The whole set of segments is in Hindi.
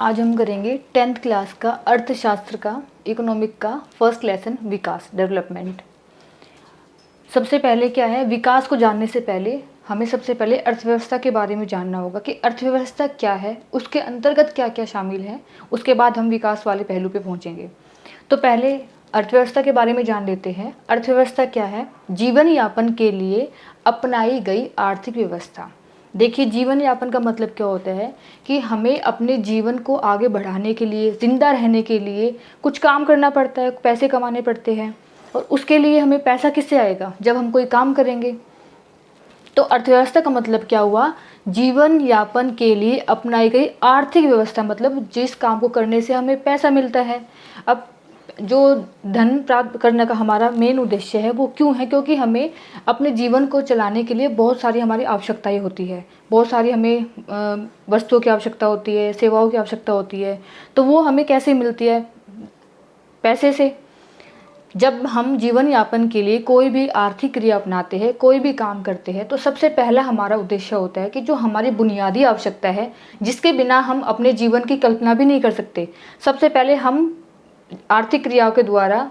आज हम करेंगे 10th क्लास का अर्थशास्त्र का इकोनॉमिक का फर्स्ट लेसन विकास डेवलपमेंट। सबसे पहले क्या है, विकास को जानने से पहले हमें सबसे पहले अर्थव्यवस्था के बारे में जानना होगा कि अर्थव्यवस्था क्या है, उसके अंतर्गत क्या क्या शामिल है। उसके बाद हम विकास वाले पहलू पे पहुंचेंगे। तो पहले अर्थव्यवस्था के बारे में जान लेते हैं। अर्थव्यवस्था क्या है? जीवन यापन के लिए अपनाई गई आर्थिक व्यवस्था। देखिए, जीवन यापन का मतलब क्या होता है कि हमें अपने जीवन को आगे बढ़ाने के लिए, जिंदा रहने के लिए कुछ काम करना पड़ता है, पैसे कमाने पड़ते हैं। और उसके लिए हमें पैसा किससे आएगा? जब हम कोई काम करेंगे। तो अर्थव्यवस्था का मतलब क्या हुआ? जीवन यापन के लिए अपनाई गई आर्थिक व्यवस्था, मतलब जिस काम को करने से हमें पैसा मिलता है। अब जो धन प्राप्त करने का हमारा मेन उद्देश्य है वो क्यों है? क्योंकि हमें अपने जीवन को चलाने के लिए बहुत सारी हमारी आवश्यकताएं होती है, बहुत सारी हमें वस्तुओं की आवश्यकता होती है, सेवाओं की आवश्यकता होती है। तो वो हमें कैसे मिलती है? पैसे से। जब हम जीवन यापन के लिए कोई भी आर्थिक क्रिया अपनाते हैं, कोई भी काम करते हैं, तो सबसे पहला हमारा उद्देश्य होता है कि जो हमारी बुनियादी आवश्यकता है, जिसके बिना हम अपने जीवन की कल्पना भी नहीं कर सकते, सबसे पहले हम आर्थिक क्रियाओं के द्वारा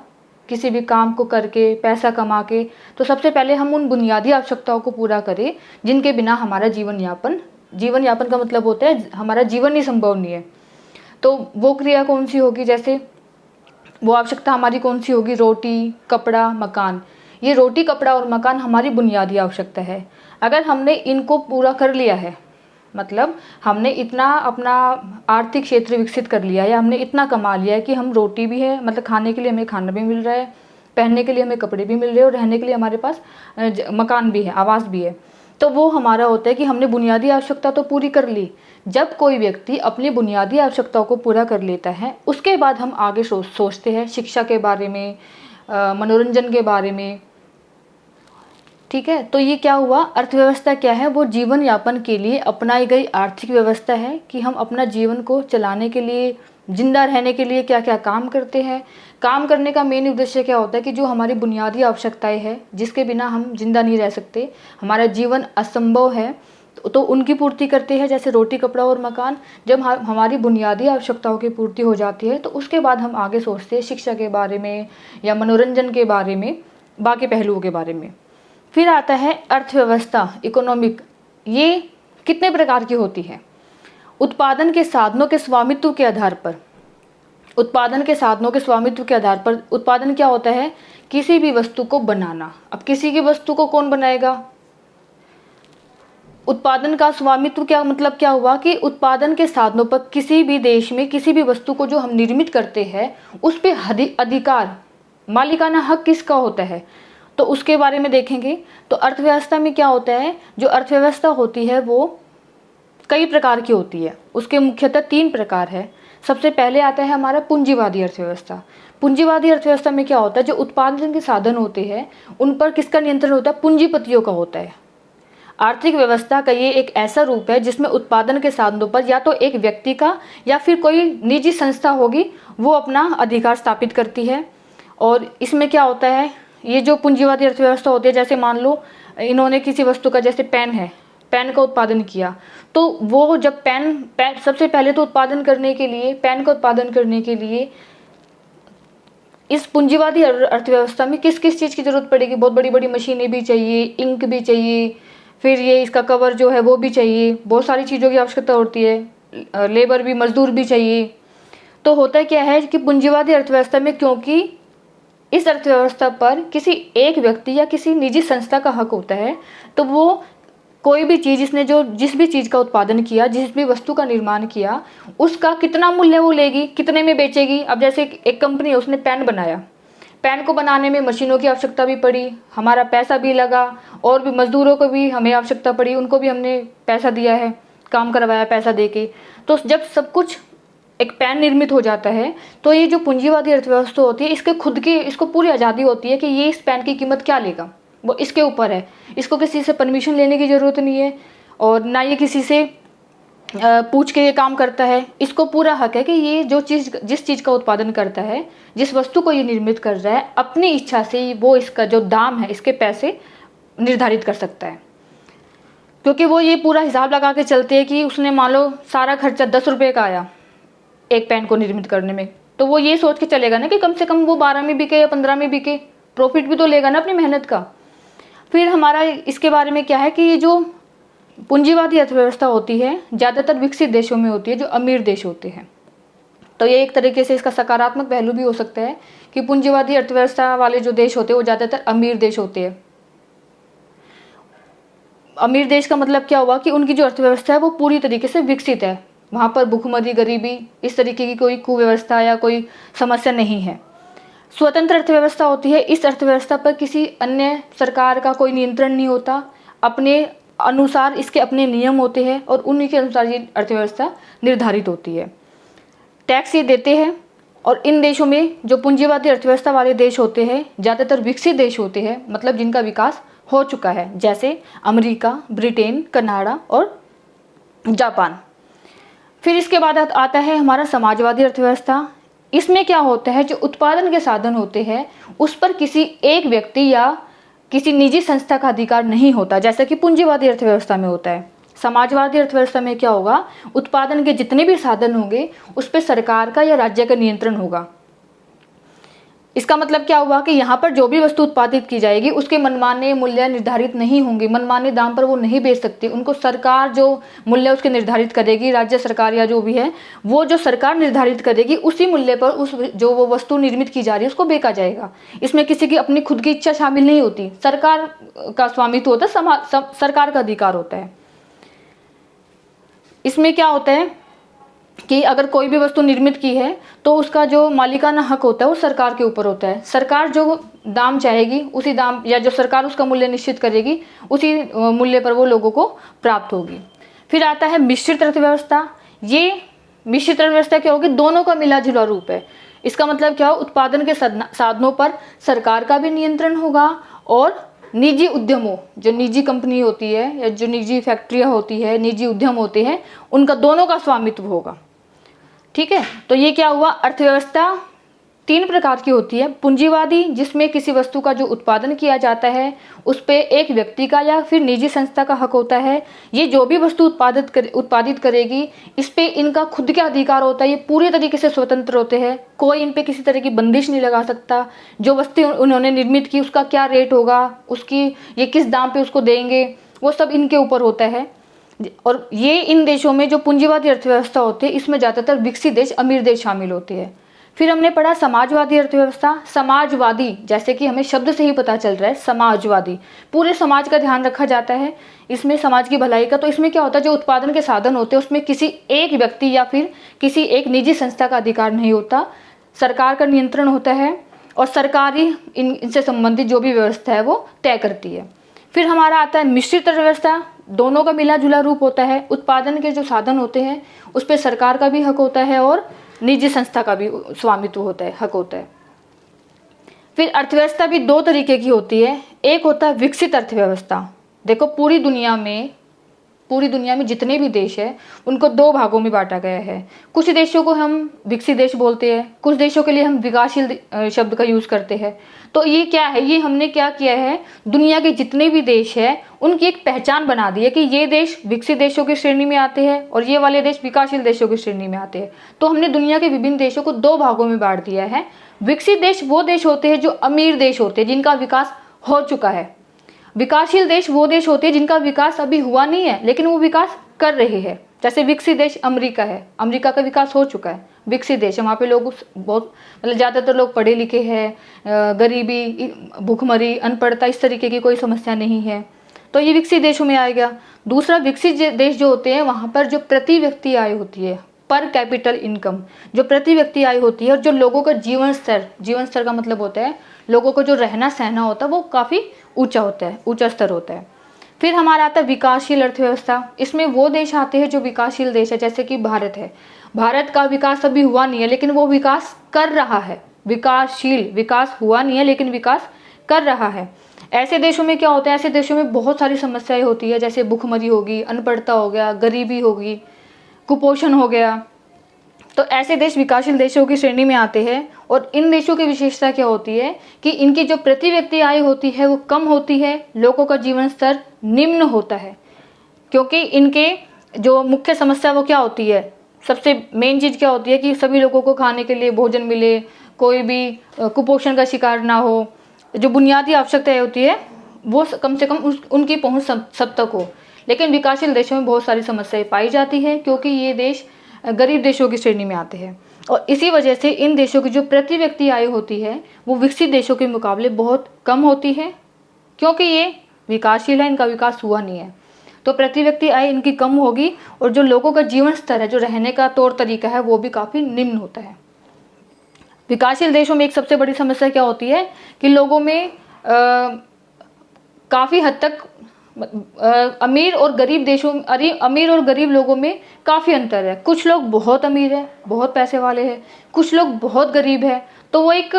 किसी भी काम को करके पैसा कमा के, तो सबसे पहले हम उन बुनियादी आवश्यकताओं को पूरा करें जिनके बिना हमारा जीवन यापन का मतलब होता है हमारा जीवन ही संभव नहीं है। तो वो क्रिया कौन सी होगी? जैसे वो आवश्यकता हमारी कौन सी होगी? रोटी, कपड़ा, मकान। ये रोटी, कपड़ा और मकान हमारी बुनियादी आवश्यकता है। अगर हमने इनको पूरा कर लिया है, मतलब हमने इतना अपना आर्थिक क्षेत्र विकसित कर लिया है, या हमने इतना कमा लिया है कि हम रोटी भी है, मतलब खाने के लिए हमें खाना भी मिल रहा है, पहनने के लिए हमें कपड़े भी मिल रहे हैं, और रहने के लिए हमारे पास मकान भी है, आवास भी है। तो वो हमारा होता है कि हमने बुनियादी आवश्यकता तो पूरी कर ली। जब कोई व्यक्ति अपनी बुनियादी आवश्यकताओं को पूरा कर लेता है, उसके बाद हम आगे सोचते हैं शिक्षा के बारे में, मनोरंजन के बारे में। ठीक है, तो ये क्या हुआ? अर्थव्यवस्था क्या है? वो जीवन यापन के लिए अपनाई गई आर्थिक व्यवस्था है कि हम अपना जीवन को चलाने के लिए, जिंदा रहने के लिए क्या क्या काम करते हैं। काम करने का मेन उद्देश्य क्या होता है कि जो हमारी बुनियादी आवश्यकताएं हैं, जिसके बिना हम जिंदा नहीं रह सकते, हमारा जीवन असंभव है, तो उनकी पूर्ति करते हैं, जैसे रोटी, कपड़ा और मकान। जब हमारी बुनियादी आवश्यकताओं की पूर्ति हो जाती है, तो उसके बाद हम आगे सोचते हैं शिक्षा के बारे में या मनोरंजन के बारे में, बाकी पहलुओं के बारे में। फिर आता है अर्थव्यवस्था, इकोनॉमिक। ये कितने प्रकार की होती है? उत्पादन के साधनों के स्वामित्व के आधार पर। उत्पादन के साधनों के स्वामित्व के आधार पर उत्पादन क्या होता है? किसी भी वस्तु को बनाना। अब किसी की वस्तु को कौन बनाएगा? उत्पादन का स्वामित्व क्या मतलब क्या हुआ कि उत्पादन के साधनों पर किसी भी देश में किसी भी वस्तु को जो हम निर्मित करते हैं, उस पे अधिकार, मालिकाना हक किसका होता है? तो उसके बारे में देखेंगे। तो अर्थव्यवस्था में क्या होता है? जो अर्थव्यवस्था होती है वो कई प्रकार की होती है। उसके मुख्यतः 3 प्रकार है। सबसे पहले आता है हमारा पूंजीवादी अर्थव्यवस्था। पूंजीवादी अर्थव्यवस्था में क्या होता है? जो उत्पादन के साधन होते हैं उन पर किसका नियंत्रण होता है? पूंजीपतियों का होता है। आर्थिक व्यवस्था का ये एक ऐसा रूप है जिसमें उत्पादन के साधनों पर या तो एक व्यक्ति का या फिर कोई निजी संस्था होगी, वो अपना अधिकार स्थापित करती है। और इसमें क्या होता है, ये जो पूंजीवादी अर्थव्यवस्था होती है, जैसे मान लो इन्होंने किसी वस्तु का, जैसे पेन है, पेन का उत्पादन किया, तो वो जब पेन सबसे पहले तो उत्पादन करने के लिए, पेन का उत्पादन करने के लिए इस पूंजीवादी अर्थव्यवस्था में किस किस चीज़ की जरूरत पड़ेगी? बहुत बड़ी बड़ी मशीनें भी चाहिए, इंक भी चाहिए, फिर ये इसका कवर जो है वो भी चाहिए, बहुत सारी चीज़ों की आवश्यकता होती है, लेबर भी, मजदूर भी चाहिए। तो होता क्या है कि पूंजीवादी अर्थव्यवस्था में, क्योंकि इस अर्थव्यवस्था पर किसी एक व्यक्ति या किसी निजी संस्था का हक होता है, तो वो कोई भी चीज़, इसने जो जिस भी चीज़ का उत्पादन किया, जिस भी वस्तु का निर्माण किया, उसका कितना मूल्य वो लेगी, कितने में बेचेगी। अब जैसे एक कंपनी है, उसने पेन बनाया, पेन को बनाने में मशीनों की आवश्यकता भी पड़ी, हमारा पैसा भी लगा, और भी मजदूरों को भी हमें आवश्यकता पड़ी, उनको भी हमने पैसा दिया है, काम करवाया पैसा दे के। तो जब सब कुछ एक पेन निर्मित हो जाता है, तो ये जो पूंजीवादी अर्थव्यवस्था होती है, इसके खुद की, इसको पूरी आज़ादी होती है कि ये इस पेन की कीमत क्या लेगा, वो इसके ऊपर है। इसको किसी से परमिशन लेने की ज़रूरत नहीं है, और ना ये किसी से पूछ के ये काम करता है। इसको पूरा हक है कि ये जो चीज़, जिस चीज़ का उत्पादन करता है, जिस वस्तु को ये निर्मित कर रहा है, अपनी इच्छा से वो इसका जो दाम है, इसके पैसे निर्धारित कर सकता है। क्योंकि वो ये पूरा हिसाब लगा के चलते हैं कि उसने मान लो सारा खर्चा 10 रुपये का आया, एक पेन को निर्मित करने में, तो वो ये सोच के चलेगा ना कि कम से कम वो 12 में बिके या 15 में बिके, प्रॉफिट भी तो लेगा ना अपनी मेहनत का। फिर हमारा इसके बारे में क्या है कि ये जो पूंजीवादी अर्थव्यवस्था होती है ज़्यादातर विकसित देशों में होती है, जो अमीर देश होते हैं। तो ये एक तरीके से इसका सकारात्मक पहलू भी हो सकता है कि पूंजीवादी अर्थव्यवस्था वाले जो देश होते हैं वो ज़्यादातर अमीर देश होते हैं। अमीर देश का मतलब क्या हुआ कि उनकी जो अर्थव्यवस्था है वो पूरी तरीके से विकसित है, वहाँ पर भूखमरी, गरीबी, इस तरीके की कोई कुव्यवस्था या कोई समस्या नहीं है। स्वतंत्र अर्थव्यवस्था होती है, इस अर्थव्यवस्था पर किसी अन्य सरकार का कोई नियंत्रण नहीं होता, अपने अनुसार इसके अपने नियम होते हैं और उन्हीं के अनुसार ये अर्थव्यवस्था निर्धारित होती है। टैक्स ये देते हैं, और इन देशों में जो पूंजीवादी अर्थव्यवस्था वाले देश होते हैं ज़्यादातर विकसित देश होते हैं, मतलब जिनका विकास हो चुका है, जैसे अमेरिका, ब्रिटेन, कनाडा और जापान। फिर इसके बाद आता है हमारा समाजवादी अर्थव्यवस्था। इसमें क्या होता है, जो उत्पादन के साधन होते हैं उस पर किसी एक व्यक्ति या किसी निजी संस्था का अधिकार नहीं होता, जैसा कि पूंजीवादी अर्थव्यवस्था में होता है। समाजवादी अर्थव्यवस्था में क्या होगा, उत्पादन के जितने भी साधन होंगे उस पर सरकार का या राज्य का नियंत्रण होगा। इसका मतलब क्या हुआ कि यहाँ पर जो भी वस्तु उत्पादित की जाएगी उसके मनमाने मूल्य निर्धारित नहीं होंगे, मनमाने दाम पर वो नहीं बेच सकते, उनको सरकार जो मूल्य उसके निर्धारित करेगी, राज्य सरकार या जो भी है वो जो सरकार निर्धारित करेगी उसी मूल्य पर उस जो वो वस्तु निर्मित की जा रही है उसको बेचा जाएगा। इसमें किसी की अपनी खुद की इच्छा शामिल नहीं होती, सरकार का स्वामित्व होता है, सरकार का अधिकार होता है। इसमें क्या होता है कि अगर कोई भी वस्तु निर्मित की है तो उसका जो मालिकाना हक होता है वो सरकार के ऊपर होता है। सरकार जो दाम चाहेगी उसी दाम, या जो सरकार उसका मूल्य निश्चित करेगी उसी मूल्य पर वो लोगों को प्राप्त होगी। फिर आता है मिश्रित अर्थव्यवस्था। ये मिश्रित अर्थव्यवस्था क्या होगी, दोनों का मिला जुला रूप है। इसका मतलब क्या हो, उत्पादन के साधनों पर सरकार का भी नियंत्रण होगा और निजी उद्यमों, जो निजी कंपनी होती है या जो निजी फैक्ट्रियाँ होती है, निजी उद्यम होते हैं, उनका दोनों का स्वामित्व होगा। ठीक है, तो ये क्या हुआ, अर्थव्यवस्था 3 प्रकार की होती है। पूंजीवादी, जिसमें किसी वस्तु का जो उत्पादन किया जाता है उस पे एक व्यक्ति का या फिर निजी संस्था का हक होता है। ये जो भी वस्तु उत्पादित करेगी इस पे इनका खुद का अधिकार होता है, ये पूरे तरीके से स्वतंत्र होते हैं, कोई इन पे किसी तरह की बंदिश नहीं लगा सकता। जो वस्तु उन्होंने निर्मित की उसका क्या रेट होगा, उसकी ये किस दाम पे उसको देंगे, वो सब इनके ऊपर होता है। और ये इन देशों में जो पूंजीवादी अर्थव्यवस्था होती है इसमें ज़्यादातर विकसित देश, अमीर देश शामिल होते हैं। फिर हमने पढ़ा समाजवादी अर्थव्यवस्था। समाजवादी, जैसे कि हमें शब्द से ही पता चल रहा है, समाजवादी, पूरे समाज का ध्यान रखा जाता है इसमें, समाज की भलाई का। तो इसमें क्या होता है, जो उत्पादन के साधन होते हैं उसमें किसी एक व्यक्ति या फिर किसी एक निजी संस्था का अधिकार नहीं होता, सरकार का नियंत्रण होता है और सरकारी इनसे संबंधित जो भी व्यवस्था है वो तय करती है। फिर हमारा आता है मिश्रित अर्थव्यवस्था। दोनों का मिला जुला रूप होता है, उत्पादन के जो साधन होते हैं उस पर सरकार का भी हक होता है और निजी संस्था का भी स्वामित्व होता है, हक होता है। फिर अर्थव्यवस्था भी 2 तरीके की होती है। एक होता है विकसित अर्थव्यवस्था। देखो पूरी दुनिया में जितने भी देश हैं उनको 2 भागों में बांटा गया है। कुछ देशों को हम विकसित देश बोलते हैं, कुछ देशों के लिए हम विकासशील शब्द का यूज़ करते हैं। तो ये क्या है, ये हमने क्या किया है, दुनिया के जितने भी देश हैं उनकी एक पहचान बना दी है कि ये देश विकसित देशों की श्रेणी में आते हैं और ये वाले देश विकासशील देशों की श्रेणी में आते हैं। तो हमने दुनिया के विभिन्न देशों को 2 भागों में बांट दिया है। विकसित देश वो देश होते हैं जो अमीर देश होते हैं, जिनका विकास हो चुका है। विकासशील देश वो देश होते हैं जिनका विकास अभी हुआ नहीं है लेकिन वो विकास कर रहे हैं। जैसे विकसित देश अमेरिका है, अमेरिका का विकास हो चुका है, विकसित देश है, वहाँ पे लोग बहुत मतलब ज़्यादातर लोग पढ़े लिखे हैं, गरीबी, भूखमरी, अनपढ़ता इस तरीके की कोई समस्या नहीं है, तो ये विकसित देशों में आएगा। दूसरा, विकसित देश जो होते हैं वहाँ पर जो प्रति व्यक्ति आय होती है, पर कैपिटल इनकम, जो प्रति व्यक्ति आय होती है और जो लोगों का जीवन स्तर का मतलब होता है लोगों को जो रहना सहना होता है वो काफ़ी ऊंचा होता है, ऊंचा स्तर होता है। फिर हमारा आता है विकासशील अर्थव्यवस्था। इसमें वो देश आते हैं जो विकासशील देश है, जैसे कि भारत है। भारत का विकास अभी हुआ नहीं है लेकिन वो विकास कर रहा है। विकासशील, विकास हुआ नहीं है लेकिन विकास कर रहा है। ऐसे देशों में क्या होता है, ऐसे देशों में बहुत सारी समस्याएं होती है, जैसे भूखमरी होगी, अनपढ़ता हो गया, गरीबी होगी, कुपोषण हो गया। तो ऐसे देश विकासशील देशों की श्रेणी में आते हैं। और इन देशों की विशेषता क्या होती है कि इनकी जो प्रति व्यक्ति आय होती है वो कम होती है, लोगों का जीवन स्तर निम्न होता है, क्योंकि इनके जो मुख्य समस्या वो क्या होती है, सबसे मेन चीज़ क्या होती है कि सभी लोगों को खाने के लिए भोजन मिले, कोई भी कुपोषण का शिकार ना हो, जो बुनियादी आवश्यकताएं होती है वो कम से कम उनकी पहुंच सब तक हो। लेकिन विकासशील देशों में बहुत सारी समस्याएं पाई जाती है, क्योंकि ये देश गरीब देशों की श्रेणी में आते हैं, और इसी वजह से इन देशों की जो प्रति व्यक्ति आय होती है वो विकसित देशों के मुकाबले बहुत कम होती है, क्योंकि ये विकासशील है, इनका विकास हुआ नहीं है। तो प्रति व्यक्ति आय इनकी कम होगी, और जो लोगों का जीवन स्तर है, जो रहने का तौर तरीका है, वो भी काफ़ी निम्न होता है। विकासशील देशों में एक सबसे बड़ी समस्या क्या होती है कि लोगों में काफ़ी हद तक अमीर और गरीब लोगों में काफ़ी अंतर है। कुछ लोग बहुत अमीर है, बहुत पैसे वाले हैं, कुछ लोग बहुत गरीब है, तो वो एक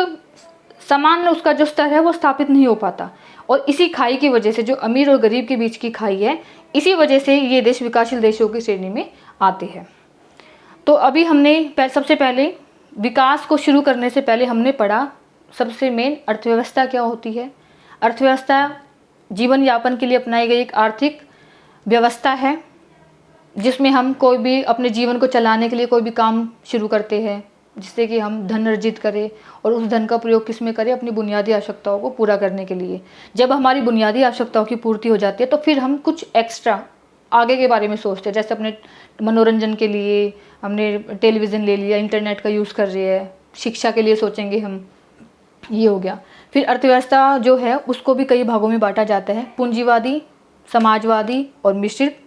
समान उसका जो स्तर है वो स्थापित नहीं हो पाता। और इसी खाई की वजह से, जो अमीर और गरीब के बीच की खाई है, इसी वजह से ये देश विकासशील देशों की श्रेणी में आते हैं। तो अभी हमने सबसे पहले विकास को शुरू करने से पहले हमने पढ़ा सबसे मेन अर्थव्यवस्था क्या होती है। अर्थव्यवस्था जीवन यापन के लिए अपनाई गई एक आर्थिक व्यवस्था है, जिसमें हम कोई भी अपने जीवन को चलाने के लिए कोई भी काम शुरू करते हैं, जिससे कि हम धन अर्जित करें, और उस धन का प्रयोग किस में करें, अपनी बुनियादी आवश्यकताओं को पूरा करने के लिए। जब हमारी बुनियादी आवश्यकताओं की पूर्ति हो जाती है तो फिर हम कुछ एक्स्ट्रा आगे के बारे में सोचते हैं, जैसे अपने मनोरंजन के लिए हमने टेलीविज़न ले लिया, इंटरनेट का यूज़ कर रहे हैं, शिक्षा के लिए सोचेंगे हम, ये हो गया। फिर अर्थव्यवस्था जो है उसको भी कई भागों में बांटा जाता है, पूंजीवादी, समाजवादी और मिश्रित।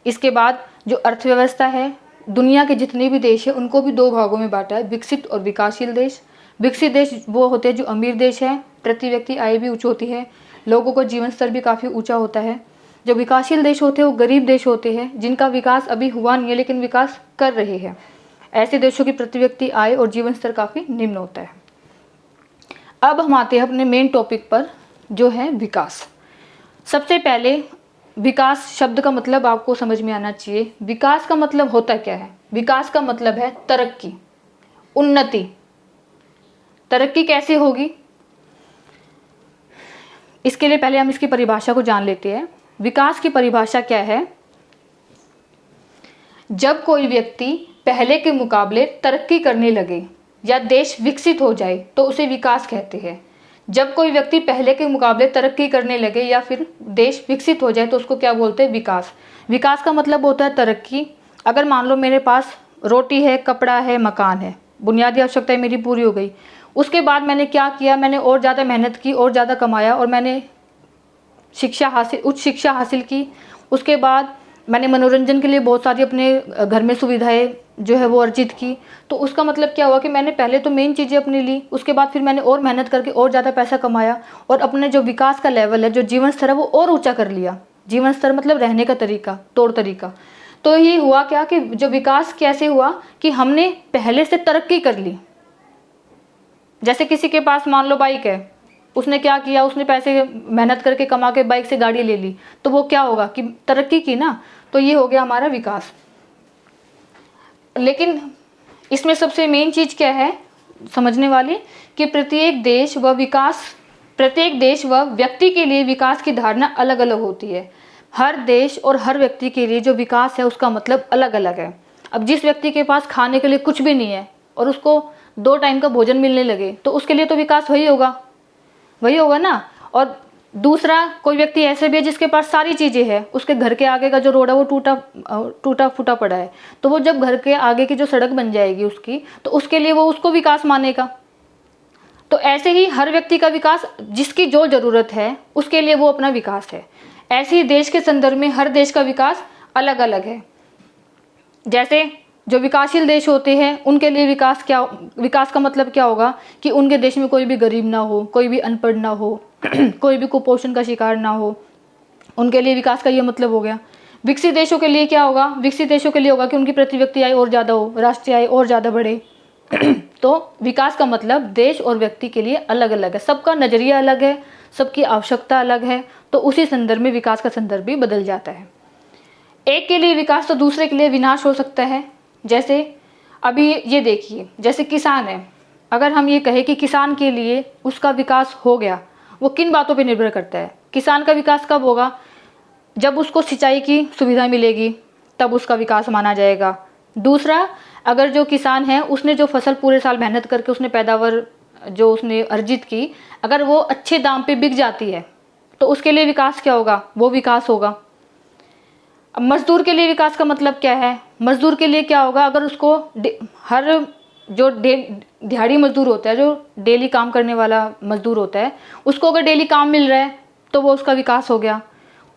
इसके बाद जो अर्थव्यवस्था है, दुनिया के जितने भी देश हैं उनको भी दो भागों में बांटा है, विकसित और विकासशील देश। विकसित देश वो होते हैं जो अमीर देश है, प्रति व्यक्ति आय भी ऊँच होती है, लोगों का जीवन स्तर भी काफ़ी ऊँचा होता है। जो विकासशील देश होते हैं वो गरीब देश होते हैं, जिनका विकास अभी हुआ नहीं है लेकिन विकास कर रहे हैं। ऐसे देशों की प्रति व्यक्ति आय और जीवन स्तर काफ़ी निम्न होता है। अब हम आते हैं अपने मेन टॉपिक पर, जो है विकास। सबसे पहले विकास शब्द का मतलब आपको समझ में आना चाहिए। विकास का मतलब होता क्या है? विकास का मतलब है तरक्की, उन्नति। तरक्की कैसे होगी, इसके लिए पहले हम इसकी परिभाषा को जान लेते हैं। विकास की परिभाषा क्या है? जब कोई व्यक्ति पहले के मुकाबले तरक्की करने लगे या देश विकसित हो जाए तो उसे विकास कहते हैं। जब कोई व्यक्ति पहले के मुकाबले तरक्की करने लगे या फिर देश विकसित हो जाए तो उसको क्या बोलते हैं? विकास। विकास का मतलब होता है तरक्की। अगर मान लो मेरे पास रोटी है, कपड़ा है, मकान है, बुनियादी आवश्यकताएं मेरी पूरी हो गई, उसके बाद मैंने क्या किया, मैंने और ज़्यादा मेहनत की, और ज़्यादा कमाया, और मैंने उच्च शिक्षा हासिल की। उसके बाद मैंने मनोरंजन के लिए बहुत सारी अपने घर में सुविधाएं जो है वो अर्जित की। तो उसका मतलब क्या हुआ कि मैंने पहले तो मेन चीज़ें अपनी ली, उसके बाद फिर मैंने और मेहनत करके और ज़्यादा पैसा कमाया, और अपने जो विकास का लेवल है, जो जीवन स्तर है, वो और ऊंचा कर लिया। जीवन स्तर मतलब रहने का तरीका, तौर तरीका। तो ये हुआ क्या कि जो विकास कैसे हुआ कि हमने पहले से तरक्की कर ली। जैसे किसी के पास मान लो बाइक है, उसने क्या किया, उसने पैसे मेहनत करके कमा के बाइक से गाड़ी ले ली, तो वो क्या होगा कि तरक्की की ना। तो ये हो गया हमारा विकास। लेकिन इसमें सबसे मेन चीज़ क्या है समझने वाली, कि प्रत्येक देश व व्यक्ति के लिए विकास की धारणा अलग अलग होती है। हर देश और हर व्यक्ति के लिए जो विकास है उसका मतलब अलग अलग है। अब जिस व्यक्ति के पास खाने के लिए कुछ भी नहीं है और उसको 2 टाइम का भोजन मिलने लगे, तो उसके लिए तो विकास वही होगा ना। और दूसरा कोई व्यक्ति ऐसे भी है जिसके पास सारी चीज़ें हैं, उसके घर के आगे का जो रोड है वो टूटा फूटा पड़ा है, तो वो जब घर के आगे की जो सड़क बन जाएगी उसकी, तो उसके लिए वो उसको विकास मानेगा। तो ऐसे ही हर व्यक्ति का विकास, जिसकी जो ज़रूरत है उसके लिए वो अपना विकास है। ऐसे ही देश के संदर्भ में हर देश का विकास अलग अलग है। जैसे जो विकासशील देश होते हैं उनके लिए विकास का मतलब क्या होगा कि उनके देश में कोई भी गरीब ना हो, कोई भी अनपढ़ ना हो, कोई भी कुपोषण का शिकार ना हो। उनके लिए विकास का ये मतलब हो गया। विकसित देशों के लिए क्या होगा? विकसित देशों के लिए होगा कि उनकी प्रति व्यक्ति आय और ज़्यादा हो, राष्ट्रीय आय और ज़्यादा बढ़े। तो विकास का मतलब देश और व्यक्ति के लिए अलग अलग है, सबका नज़रिया अलग है, सबकी आवश्यकता अलग है। तो उसी संदर्भ में विकास का संदर्भ भी बदल जाता है। एक के लिए विकास तो दूसरे के लिए विनाश हो सकता है। जैसे अभी ये देखिए, जैसे किसान है, अगर हम ये कहें कि किसान के लिए उसका विकास हो गया, वो किन बातों पे निर्भर करता है? किसान का विकास कब होगा? जब उसको सिंचाई की सुविधा मिलेगी, तब उसका विकास माना जाएगा। दूसरा, अगर जो किसान है उसने जो फसल पूरे साल मेहनत करके उसने पैदावार जो उसने अर्जित की, अगर वो अच्छे दाम पे बिक जाती है तो उसके लिए विकास क्या होगा? वो विकास होगा। अब मजदूर के लिए विकास का मतलब क्या है? मजदूर के लिए क्या होगा? अगर उसको हर जो दिहाड़ी मजदूर होता है, जो डेली काम करने वाला मजदूर होता है, उसको अगर डेली काम मिल रहा है तो वो उसका विकास हो गया।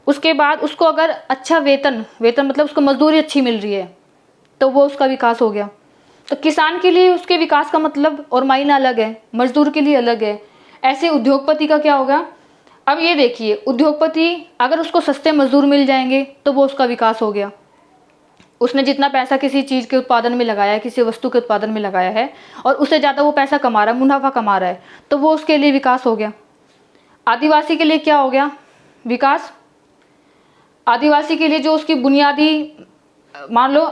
उसके बाद उसको अगर अच्छा वेतन मतलब उसको मजदूरी अच्छी मिल रही है तो वो उसका विकास हो गया। तो किसान के लिए उसके विकास का मतलब और मायना अलग है, मजदूर के लिए अलग है। ऐसे उद्योगपति का क्या होगा? अब ये देखिए, उद्योगपति अगर उसको सस्ते मजदूर मिल जाएंगे तो वो उसका विकास हो गया। उसने जितना पैसा किसी चीज़ के उत्पादन में लगाया है, किसी वस्तु के उत्पादन में लगाया है, और उससे ज़्यादा वो पैसा कमा रहा है, मुनाफा कमा रहा है, तो वो उसके लिए विकास हो गया। आदिवासी के लिए क्या हो गया विकास? आदिवासी के लिए जो उसकी बुनियादी, मान लो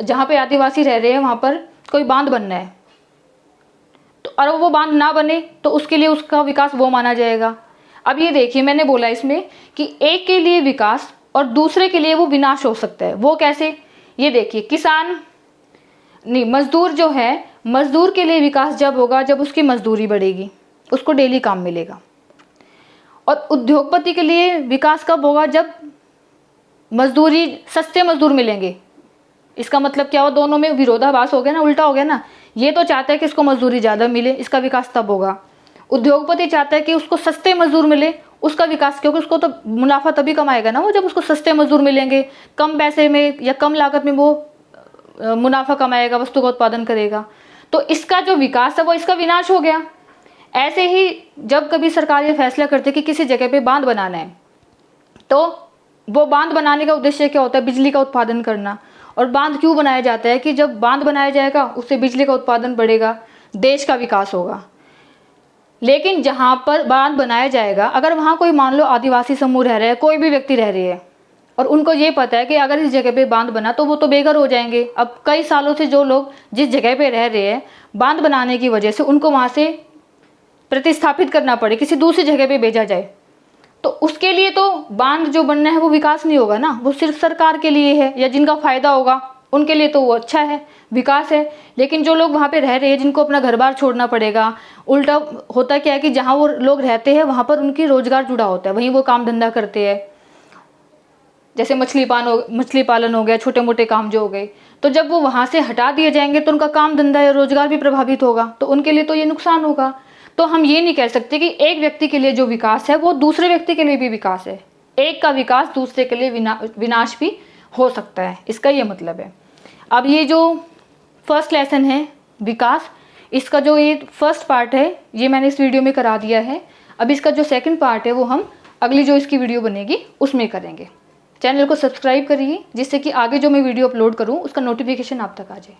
जहाँ पे आदिवासी रह रहे हैं वहाँ पर कोई बांध बनना है, तो और वो बांध ना बने तो उसके लिए उसका विकास वो माना जाएगा। अब ये देखिए, मैंने बोला इसमें कि एक के लिए विकास और दूसरे के लिए वो विनाश हो सकता है। वो कैसे? ये देखिए, किसान नहीं, मजदूर जो है, मजदूर के लिए विकास जब होगा जब उसकी मजदूरी बढ़ेगी, उसको डेली काम मिलेगा। और उद्योगपति के लिए विकास कब होगा? जब मजदूरी, सस्ते मजदूर मिलेंगे। इसका मतलब क्या हुआ? दोनों में विरोधाभास हो गया ना, उल्टा हो गया ना। ये तो चाहता है कि इसको मजदूरी ज़्यादा मिले, इसका विकास तब होगा। उद्योगपति चाहता है कि उसको सस्ते मजदूर मिले, उसका विकास, क्योंकि उसको तो मुनाफा तभी कमाएगा ना वो, जब उसको सस्ते मजदूर मिलेंगे, कम पैसे में या कम लागत में वो मुनाफा कमाएगा, वस्तु का उत्पादन करेगा। तो इसका जो विकास है वो इसका विनाश हो गया। ऐसे ही जब कभी सरकार ये फैसला करती है कि किसी जगह पे बांध बनाना है, तो वो बांध बनाने का उद्देश्य क्या होता है? बिजली का उत्पादन करना। और बांध क्यों बनाया जाता है? कि जब बांध बनाया जाएगा उससे बिजली का उत्पादन बढ़ेगा, देश का विकास होगा। लेकिन जहाँ पर बांध बनाया जाएगा, अगर वहाँ कोई मान लो आदिवासी समूह रह रहे हैं, कोई भी व्यक्ति रह रही है, और उनको ये पता है कि अगर इस जगह पे बांध बना तो वो तो बेघर हो जाएंगे। अब कई सालों से जो लोग जिस जगह पे रह रहे हैं, बांध बनाने की वजह से उनको वहाँ से प्रतिस्थापित करना पड़े, किसी दूसरी जगह पे भेजा जाए, तो उसके लिए तो बांध जो बनना है वो विकास नहीं होगा ना, वो सिर्फ सरकार के लिए है, या जिनका फायदा होगा उनके लिए तो वो अच्छा है, विकास है। लेकिन जो लोग वहाँ पे रह रहे हैं, जिनको अपना घर बार छोड़ना पड़ेगा, उल्टा होता क्या है कि जहाँ वो लोग रहते हैं वहाँ पर उनकी रोजगार जुड़ा होता है, वहीं वो काम धंधा करते हैं। जैसे मछली पालन हो गया, छोटे मोटे काम जो हो गए, तो जब वो वहाँ से हटा दिए जाएंगे तो उनका काम धंधा या रोजगार भी प्रभावित होगा, तो उनके लिए तो ये नुकसान होगा। तो हम ये नहीं कह सकते कि एक व्यक्ति के लिए जो विकास है वो दूसरे व्यक्ति के लिए भी विकास है। एक का विकास दूसरे के लिए विनाश भी हो सकता है, इसका ये मतलब है। अब ये जो फर्स्ट लेसन है विकास, इसका जो ये फर्स्ट पार्ट है ये मैंने इस वीडियो में करा दिया है। अब इसका जो सेकंड पार्ट है वो हम अगली जो इसकी वीडियो बनेगी उसमें करेंगे। चैनल को सब्सक्राइब करिए जिससे कि आगे जो मैं वीडियो अपलोड करूँ उसका नोटिफिकेशन आप तक आ जाए।